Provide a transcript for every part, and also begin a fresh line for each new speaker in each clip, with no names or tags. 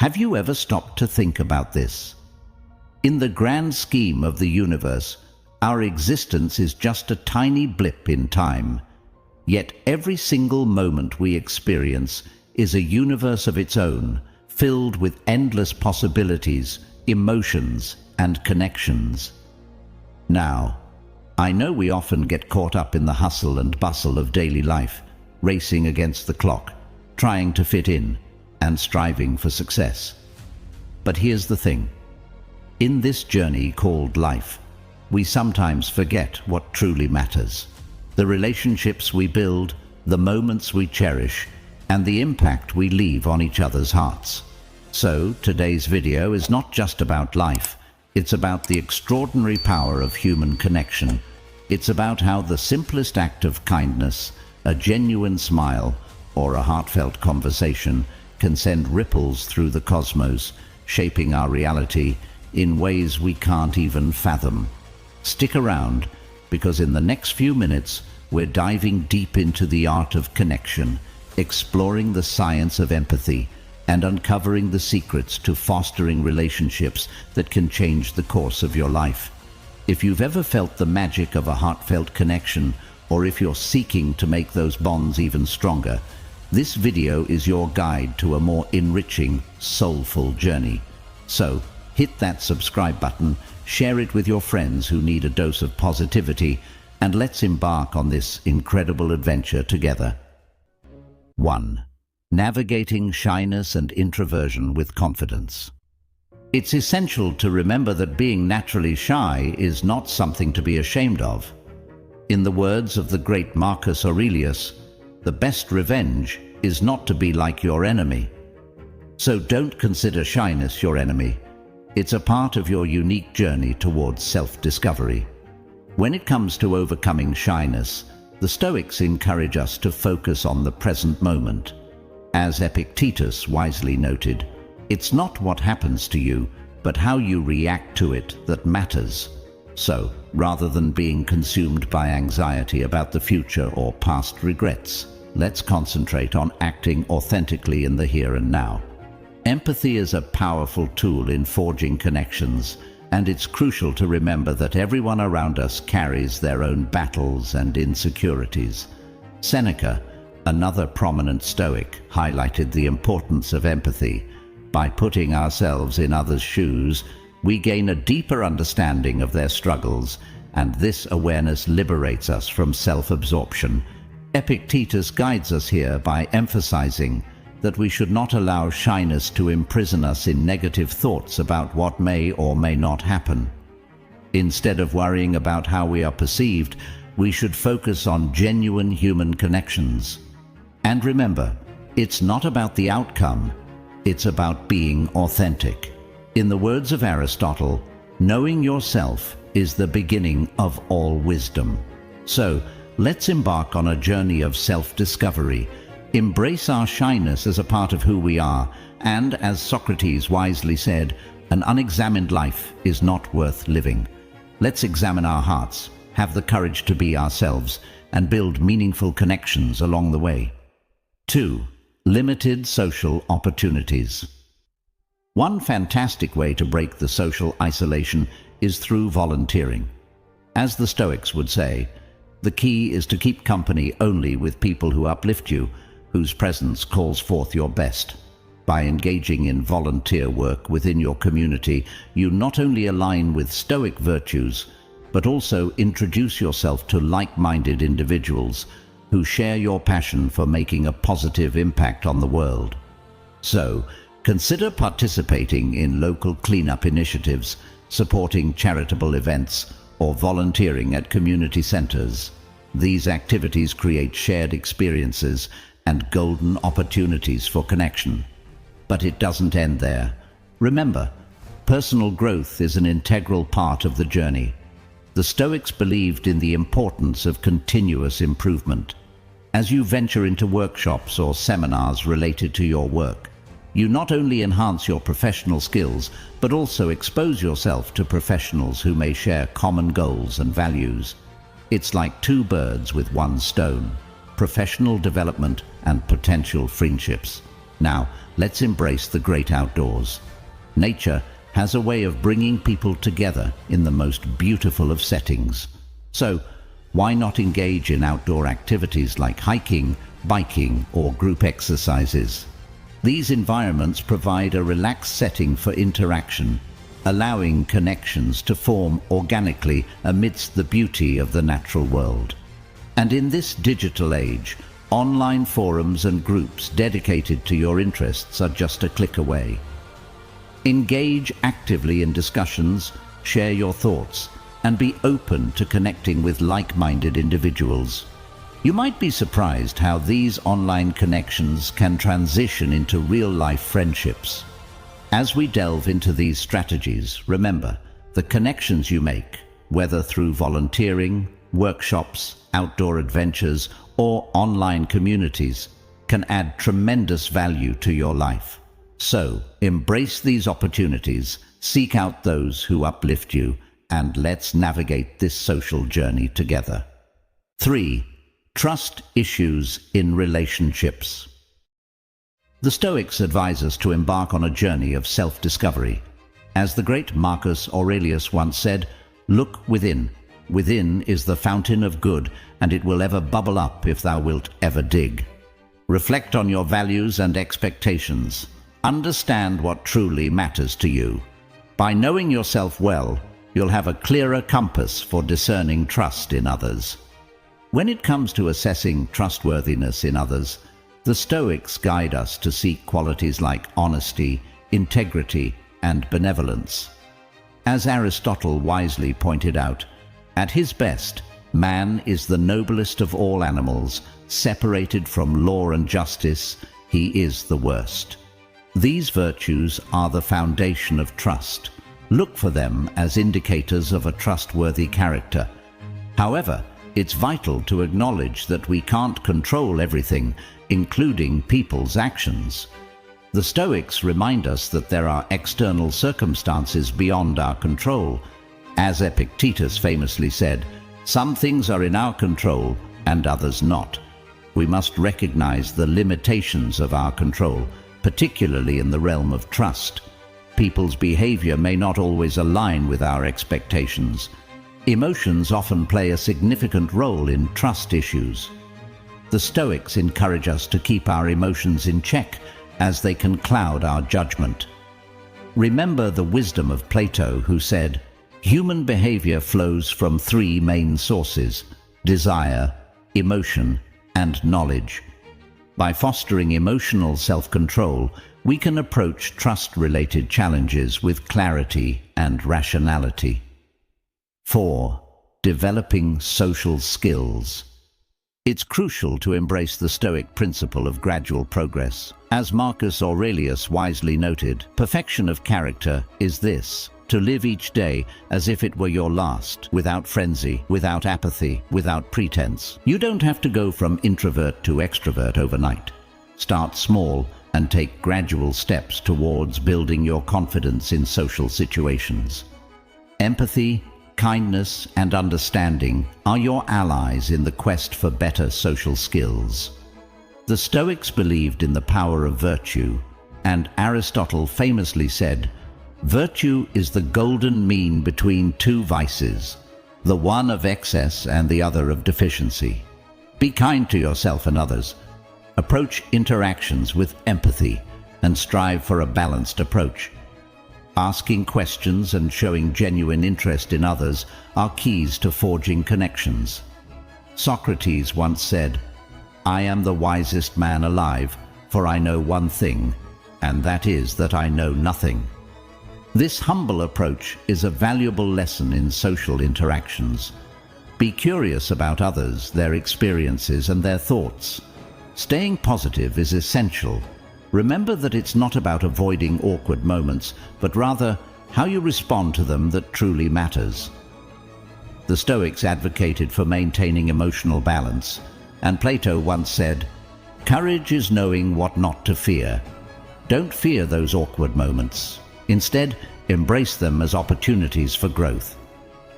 Have you ever stopped to think about this? In the grand scheme of the universe, our existence is just a tiny blip in time. Yet every single moment we experience is a universe of its own, filled with endless possibilities, emotions, and connections. Now, I know we often get caught up in the hustle and bustle of daily life, racing against the clock, trying to fit in, and striving for success. But here's the thing. In this journey called life, we sometimes forget what truly matters. The relationships we build, the moments we cherish, and the impact we leave on each other's hearts. So, today's video is not just about life. It's about the extraordinary power of human connection. It's about how the simplest act of kindness, a genuine smile, or a heartfelt conversation can send ripples through the cosmos, shaping our reality in ways we can't even fathom. Stick around, because in the next few minutes, we're diving deep into the art of connection, exploring the science of empathy, and uncovering the secrets to fostering relationships that can change the course of your life. If you've ever felt the magic of a heartfelt connection, or if you're seeking to make those bonds even stronger, this video is your guide to a more enriching, soulful journey. So, hit that subscribe button, share it with your friends who need a dose of positivity, and let's embark on this incredible adventure together. 1. Navigating shyness and introversion with confidence. It's essential to remember that being naturally shy is not something to be ashamed of. In the words of the great Marcus Aurelius, the best revenge is not to be like your enemy. So don't consider shyness your enemy. It's a part of your unique journey towards self-discovery. When it comes to overcoming shyness, the Stoics encourage us to focus on the present moment. As Epictetus wisely noted, it's not what happens to you, but how you react to it that matters. So, rather than being consumed by anxiety about the future or past regrets, let's concentrate on acting authentically in the here and now. Empathy is a powerful tool in forging connections, and it's crucial to remember that everyone around us carries their own battles and insecurities. Seneca, another prominent Stoic, highlighted the importance of empathy. By putting ourselves in others' shoes, we gain a deeper understanding of their struggles, and this awareness liberates us from self-absorption. Epictetus guides us here by emphasizing that we should not allow shyness to imprison us in negative thoughts about what may or may not happen. Instead of worrying about how we are perceived, we should focus on genuine human connections. And remember, it's not about the outcome, it's about being authentic. In the words of Aristotle, knowing yourself is the beginning of all wisdom. So, let's embark on a journey of self-discovery. Embrace our shyness as a part of who we are, and as Socrates wisely said, an unexamined life is not worth living. Let's examine our hearts, have the courage to be ourselves, and build meaningful connections along the way. 2. Limited social opportunities. One fantastic way to break the social isolation is through volunteering. As the Stoics would say, the key is to keep company only with people who uplift you, whose presence calls forth your best. By engaging in volunteer work within your community, you not only align with Stoic virtues, but also introduce yourself to like-minded individuals who share your passion for making a positive impact on the world. So, consider participating in local cleanup initiatives, supporting charitable events, or volunteering at community centers. These activities create shared experiences and golden opportunities for connection. But it doesn't end there. Remember, personal growth is an integral part of the journey. The Stoics believed in the importance of continuous improvement. As you venture into workshops or seminars related to your work, you not only enhance your professional skills, but also expose yourself to professionals who may share common goals and values. It's like two birds with one stone: professional development and potential friendships. Now, let's embrace the great outdoors. Nature has a way of bringing people together in the most beautiful of settings. So, why not engage in outdoor activities like hiking, biking, or group exercises? These environments provide a relaxed setting for interaction, allowing connections to form organically amidst the beauty of the natural world. And in this digital age, online forums and groups dedicated to your interests are just a click away. Engage actively in discussions, share your thoughts, and be open to connecting with like-minded individuals. You might be surprised how these online connections can transition into real-life friendships. As we delve into these strategies, remember, the connections you make, whether through volunteering, workshops, outdoor adventures, or online communities, can add tremendous value to your life. So, embrace these opportunities, seek out those who uplift you, and let's navigate this social journey together. 3. Trust issues in relationships. The Stoics advise us to embark on a journey of self-discovery. As the great Marcus Aurelius once said, "Look within. Within is the fountain of good, and it will ever bubble up if thou wilt ever dig." Reflect on your values and expectations. Understand what truly matters to you. By knowing yourself well, you'll have a clearer compass for discerning trust in others. When it comes to assessing trustworthiness in others, the Stoics guide us to seek qualities like honesty, integrity, and benevolence. As Aristotle wisely pointed out, at his best, man is the noblest of all animals. Separated from law and justice, he is the worst. These virtues are the foundation of trust. Look for them as indicators of a trustworthy character. However, it's vital to acknowledge that we can't control everything, including people's actions. The Stoics remind us that there are external circumstances beyond our control. As Epictetus famously said, "Some things are in our control and others not." We must recognize the limitations of our control, particularly in the realm of trust. People's behavior may not always align with our expectations. Emotions often play a significant role in trust issues. The Stoics encourage us to keep our emotions in check, as they can cloud our judgment. Remember the wisdom of Plato, who said, "Human behavior flows from three main sources: desire, emotion, and knowledge." By fostering emotional self-control, we can approach trust-related challenges with clarity and rationality. 4. Developing social skills. It's crucial to embrace the Stoic principle of gradual progress. As Marcus Aurelius wisely noted, perfection of character is this: to live each day as if it were your last, without frenzy, without apathy, without pretense. You don't have to go from introvert to extrovert overnight. Start small and take gradual steps towards building your confidence in social situations. Empathy, kindness, and understanding are your allies in the quest for better social skills. The Stoics believed in the power of virtue, and Aristotle famously said, "Virtue is the golden mean between two vices, the one of excess and the other of deficiency." Be kind to yourself and others. Approach interactions with empathy and strive for a balanced approach. Asking questions and showing genuine interest in others are keys to forging connections. Socrates once said, "I am the wisest man alive, for I know one thing, and that is that I know nothing." This humble approach is a valuable lesson in social interactions. Be curious about others, their experiences, and their thoughts. Staying positive is essential. Remember that it's not about avoiding awkward moments, but rather how you respond to them that truly matters. The Stoics advocated for maintaining emotional balance, and Plato once said, "Courage is knowing what not to fear." Don't fear those awkward moments. Instead, embrace them as opportunities for growth.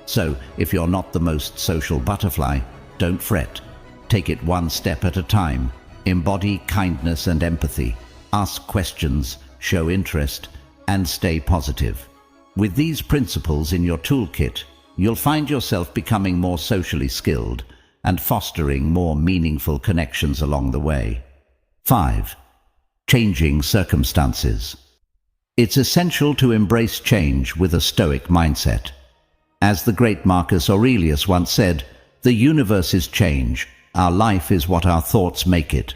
So, if you're not the most social butterfly, don't fret. Take it one step at a time. Embody kindness and empathy. ask questions, show interest, and stay positive. With these principles in your toolkit, you'll find yourself becoming more socially skilled and fostering more meaningful connections along the way. 5. Changing circumstances. It's essential to embrace change with a Stoic mindset. As the great Marcus Aurelius once said, "The universe is change, our life is what our thoughts make it."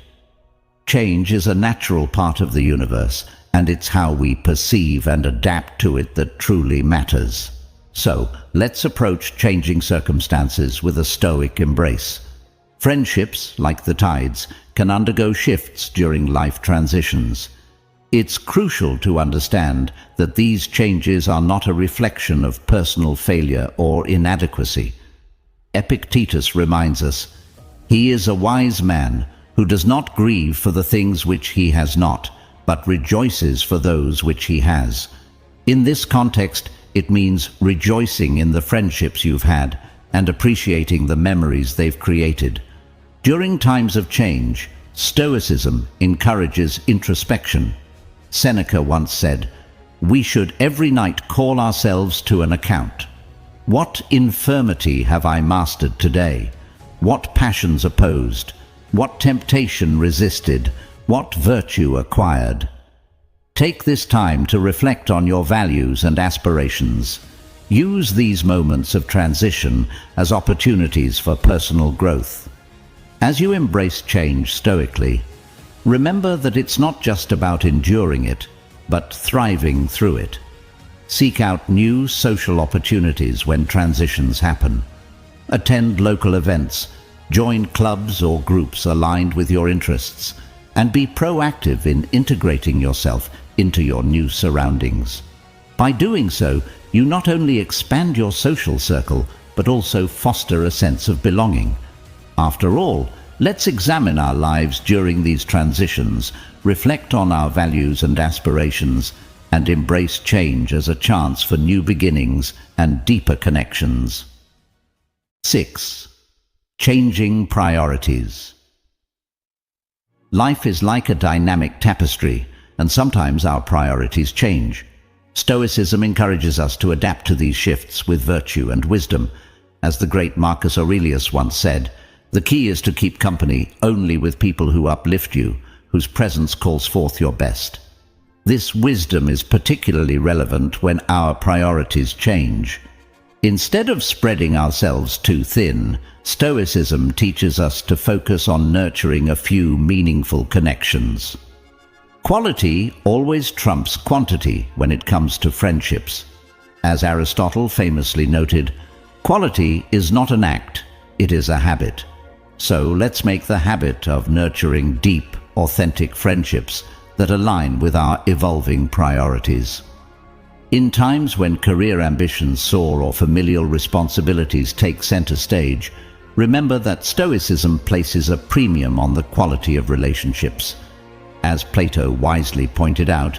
Change is a natural part of the universe, and it's how we perceive and adapt to it that truly matters. So, let's approach changing circumstances with a Stoic embrace. Friendships, like the tides, can undergo shifts during life transitions. It's crucial to understand that these changes are not a reflection of personal failure or inadequacy. Epictetus reminds us, "He is a wise man who does not grieve for the things which he has not, but rejoices for those which he has." In this context, it means rejoicing in the friendships you've had and appreciating the memories they've created. During times of change, Stoicism encourages introspection. Seneca once said, "We should every night call ourselves to an account. What infirmity have I mastered today? What passions opposed? What temptation resisted? What virtue acquired?" Take this time to reflect on your values and aspirations. Use these moments of transition as opportunities for personal growth. As you embrace change stoically, remember that it's not just about enduring it, but thriving through it. Seek out new social opportunities when transitions happen. Attend local events, join clubs or groups aligned with your interests, and be proactive in integrating yourself into your new surroundings. By doing so, you not only expand your social circle, but also foster a sense of belonging. After all, let's examine our lives during these transitions, reflect on our values and aspirations, and embrace change as a chance for new beginnings and deeper connections. 6. Changing priorities. Life is like a dynamic tapestry, and sometimes our priorities change. Stoicism encourages us to adapt to these shifts with virtue and wisdom. As the great Marcus Aurelius once said, "The key is to keep company only with people who uplift you, whose presence calls forth your best." This wisdom is particularly relevant when our priorities change. Instead of spreading ourselves too thin, Stoicism teaches us to focus on nurturing a few meaningful connections. Quality always trumps quantity when it comes to friendships. As Aristotle famously noted, "Quality is not an act, it is a habit." So let's make the habit of nurturing deep, authentic friendships that align with our evolving priorities. In times when career ambitions soar or familial responsibilities take center stage, remember that Stoicism places a premium on the quality of relationships. As Plato wisely pointed out,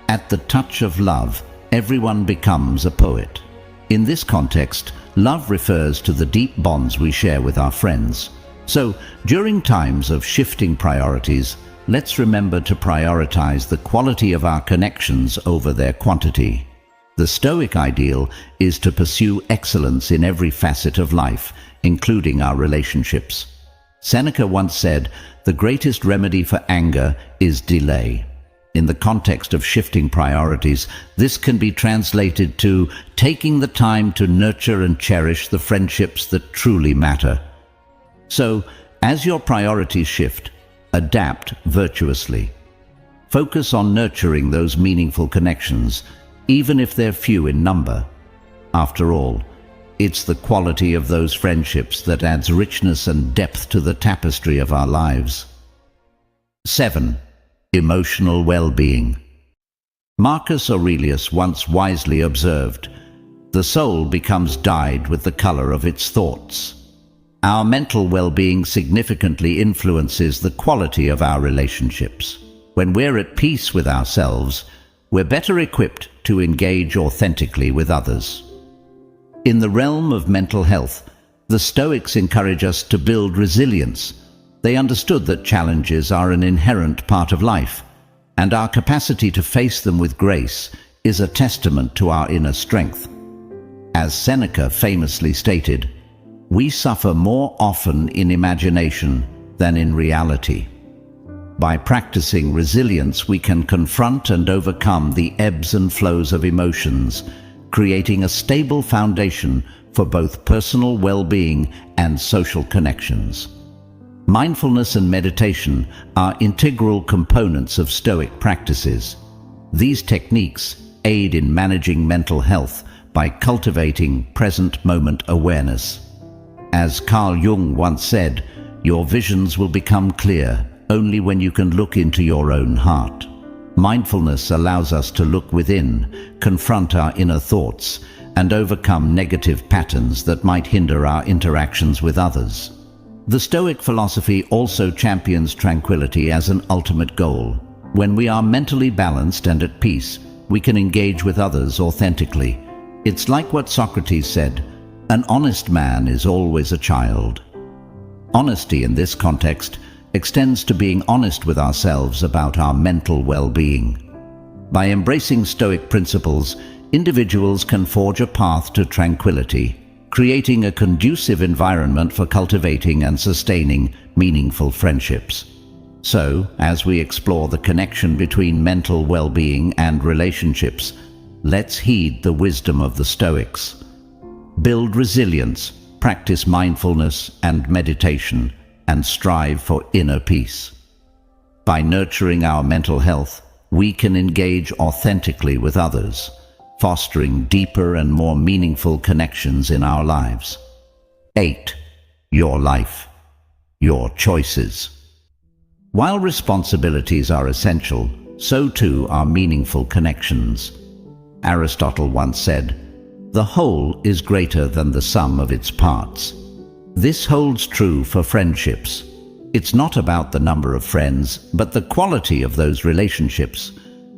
at the touch of love, everyone becomes a poet. In this context, love refers to the deep bonds we share with our friends. So, during times of shifting priorities, let's remember to prioritize the quality of our connections over their quantity. The Stoic ideal is to pursue excellence in every facet of life, including our relationships. Seneca once said, "The greatest remedy for anger is delay." In the context of shifting priorities, this can be translated to taking the time to nurture and cherish the friendships that truly matter. So, as your priorities shift, adapt virtuously. Focus on nurturing those meaningful connections, even if they're few in number. After all, it's the quality of those friendships that adds richness and depth to the tapestry of our lives. 7. Emotional well-being. Marcus Aurelius once wisely observed, "The soul becomes dyed with the color of its thoughts." Our mental well-being significantly influences the quality of our relationships. When we're at peace with ourselves, we're better equipped to engage authentically with others. In the realm of mental health, the Stoics encourage us to build resilience. They understood that challenges are an inherent part of life. and our capacity to face them with grace is a testament to our inner strength. As Seneca famously stated, "We suffer more often in imagination than in reality." By practicing resilience, we can confront and overcome the ebbs and flows of emotions, creating a stable foundation for both personal well-being and social connections. Mindfulness and meditation are integral components of Stoic practices. These techniques aid in managing mental health by cultivating present-moment awareness. As Carl Jung once said, "Your visions will become clear only when you can look into your own heart." Mindfulness allows us to look within, confront our inner thoughts, and overcome negative patterns that might hinder our interactions with others. The Stoic philosophy also champions tranquility as an ultimate goal. When we are mentally balanced and at peace, we can engage with others authentically. It's like what Socrates said, "An honest man is always a child." Honesty in this context extends to being honest with ourselves about our mental well-being. By embracing Stoic principles, individuals can forge a path to tranquility, creating a conducive environment for cultivating and sustaining meaningful friendships. So, as we explore the connection between mental well-being and relationships, let's heed the wisdom of the Stoics. Build resilience, practice mindfulness and meditation, and strive for inner peace. By nurturing our mental health, we can engage authentically with others, fostering deeper and more meaningful connections in our lives. 8. Your life. Your choices. While responsibilities are essential, so too are meaningful connections. Aristotle once said, "The whole is greater than the sum of its parts." This holds true for friendships. It's not about the number of friends, but the quality of those relationships.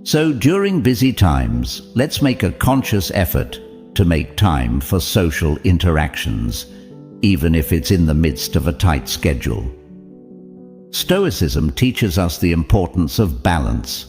So during busy times, let's make a conscious effort to make time for social interactions, even if it's in the midst of a tight schedule. Stoicism teaches us the importance of balance.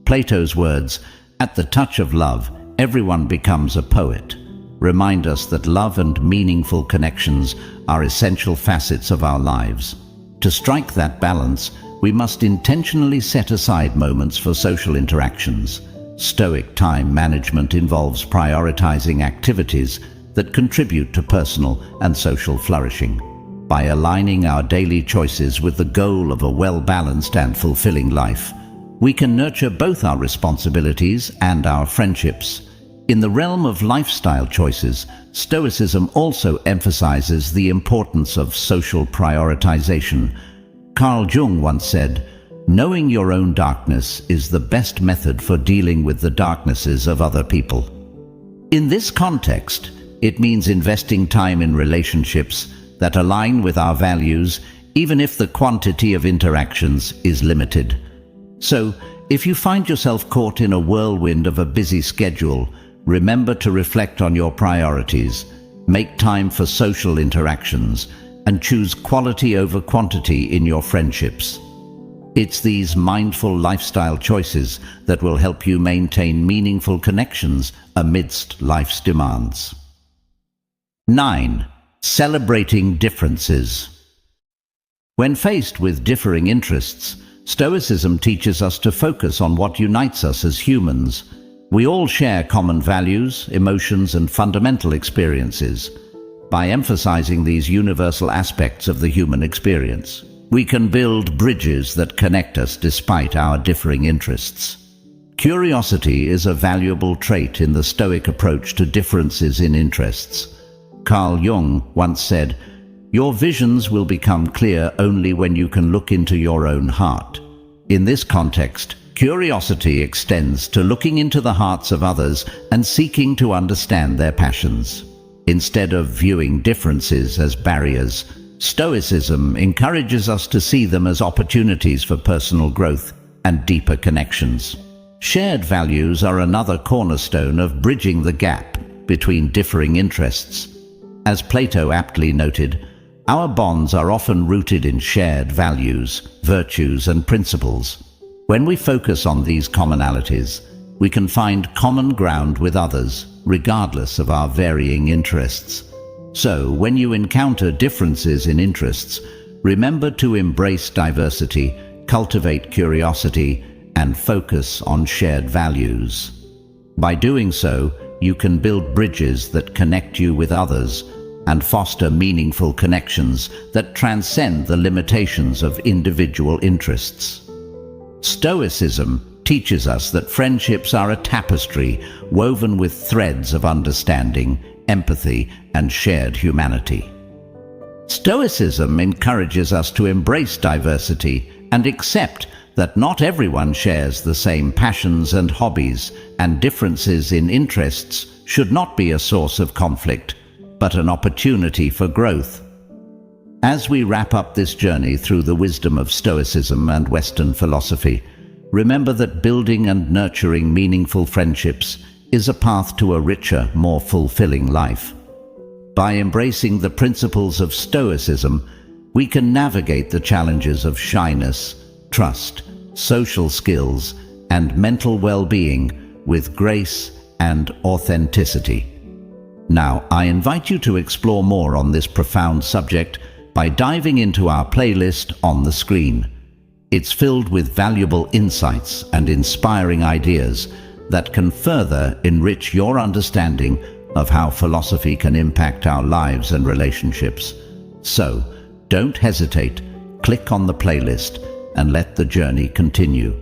Plato's words, "At the touch of love, everyone becomes a poet," remind us that love and meaningful connections are essential facets of our lives. To strike that balance, we must intentionally set aside moments for social interactions. Stoic time management involves prioritizing activities that contribute to personal and social flourishing. By aligning our daily choices with the goal of a well-balanced and fulfilling life, we can nurture both our responsibilities and our friendships. In the realm of lifestyle choices, Stoicism also emphasizes the importance of social prioritization. Carl Jung once said, "Knowing your own darkness is the best method for dealing with the darknesses of other people." In this context, it means investing time in relationships that align with our values, even if the quantity of interactions is limited. So, if you find yourself caught in a whirlwind of a busy schedule, remember to reflect on your priorities, make time for social interactions, and choose quality over quantity in your friendships. It's these mindful lifestyle choices that will help you maintain meaningful connections amidst life's demands. 9. Celebrating differences. When faced with differing interests, Stoicism teaches us to focus on what unites us as humans. We all share common values, emotions, and fundamental experiences. By emphasizing these universal aspects of the human experience, we can build bridges that connect us despite our differing interests. Curiosity is a valuable trait in the Stoic approach to differences in interests. Carl Jung once said, "Your visions will become clear only when you can look into your own heart." In this context, curiosity extends to looking into the hearts of others and seeking to understand their passions. Instead of viewing differences as barriers, Stoicism encourages us to see them as opportunities for personal growth and deeper connections. Shared values are another cornerstone of bridging the gap between differing interests. As Plato aptly noted, our bonds are often rooted in shared values, virtues, and principles. When we focus on these commonalities, we can find common ground with others, regardless of our varying interests. So, when you encounter differences in interests, remember to embrace diversity, cultivate curiosity, and focus on shared values. By doing so, you can build bridges that connect you with others and foster meaningful connections that transcend the limitations of individual interests. Stoicism teaches us that friendships are a tapestry woven with threads of understanding, empathy, and shared humanity. Stoicism encourages us to embrace diversity and accept that not everyone shares the same passions and hobbies, and differences in interests should not be a source of conflict, but an opportunity for growth. As we wrap up this journey through the wisdom of Stoicism and Western philosophy, remember that building and nurturing meaningful friendships is a path to a richer, more fulfilling life. By embracing the principles of Stoicism, we can navigate the challenges of shyness, trust, social skills, and mental well-being with grace and authenticity. Now, I invite you to explore more on this profound subject by diving into our playlist on the screen. It's filled with valuable insights and inspiring ideas that can further enrich your understanding of how philosophy can impact our lives and relationships. So, don't hesitate, click on the playlist, and let the journey continue.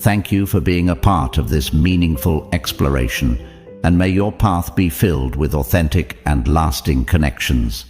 Thank you for being a part of this meaningful exploration, and may your path be filled with authentic and lasting connections.